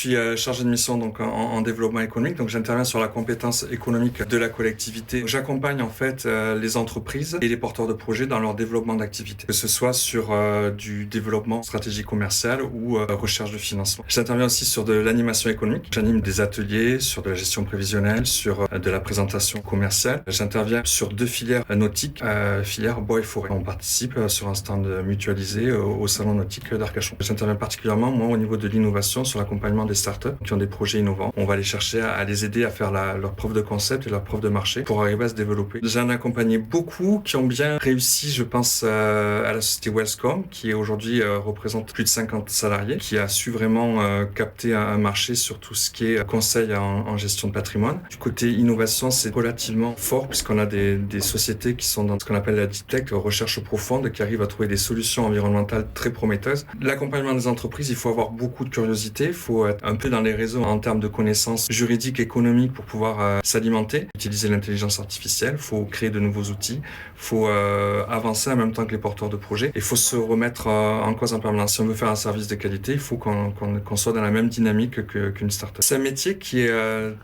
suis chargé de mission donc en développement économique, donc j'interviens sur la compétence économique de la collectivité. J'accompagne en fait les entreprises et les porteurs de projets dans leur développement d'activité, que ce soit sur du développement stratégique commercial ou recherche de financement. J'interviens aussi sur de l'animation économique. J'anime des ateliers sur de la gestion prévisionnelle, sur de la présentation commerciale. J'interviens sur 2 filières nautiques, filière bois et forêt. On participe sur un stand mutualisé au salon nautique d'Arcachon. J'interviens particulièrement moi au niveau de l'innovation sur l'accompagnement des startups qui ont des projets innovants. On va les chercher à les aider à faire leur preuve de concept et leur preuve de marché pour arriver à se développer. J'en ai accompagné beaucoup qui ont bien réussi, je pense à la société Wellscom qui aujourd'hui représente plus de 50 salariés, qui a su vraiment capter un marché sur tout ce qui est conseil en gestion de patrimoine. Du côté innovation, c'est relativement fort puisqu'on a des sociétés qui sont dans ce qu'on appelle la deep tech, recherche profonde, qui arrivent à trouver des solutions environnementales très prometteuses. L'accompagnement des entreprises, il faut avoir beaucoup de curiosité, il faut être un peu dans les réseaux en termes de connaissances juridiques, économiques pour pouvoir s'alimenter, utiliser l'intelligence artificielle, il faut créer de nouveaux outils, il faut avancer en même temps que les porteurs de projets, il faut se remettre en cause en permanence. Si on veut faire un service de qualité, il faut qu'on soit dans la même dynamique qu'une start-up. C'est un métier qui est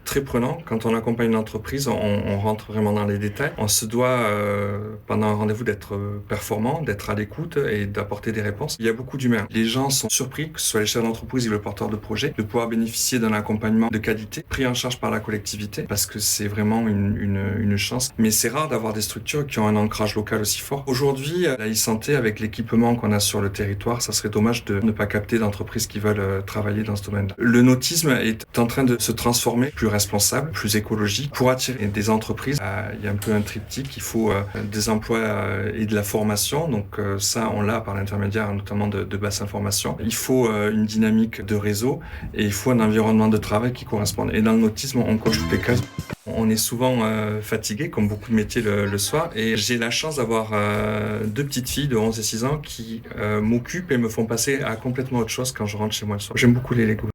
très prenant. Quand on accompagne une entreprise, on rentre vraiment dans les détails. On se doit, pendant un rendez-vous, d'être performant, d'être à l'écoute et d'apporter des réponses. Il y a beaucoup d'humains. Les gens sont surpris, que ce soit les chefs d'entreprise ou le porteur de projet, de pouvoir bénéficier d'un accompagnement de qualité, pris en charge par la collectivité, parce que c'est vraiment une chance. Mais c'est rare d'avoir des structures qui ont un ancrage local aussi fort. Aujourd'hui, la e-santé, avec l'équipement qu'on a sur le territoire, ça serait dommage de ne pas capter d'entreprises qui veulent travailler dans ce domaine-là. Le nautisme est en train de se transformer, plus responsable, plus écologique. Pour attirer des entreprises, il y a un peu un triptyque. Il faut des emplois et de la formation. Donc ça, on l'a par l'intermédiaire notamment de basse information. Il faut une dynamique de réseau et il faut un environnement de travail qui corresponde. Et dans le nautisme, on coche toutes les cases. On est souvent fatigué, comme beaucoup de métiers le soir. Et j'ai la chance d'avoir 2 petites filles de 11 et 6 ans qui m'occupent et me font passer à complètement autre chose quand je rentre chez moi le soir. J'aime beaucoup les Lego.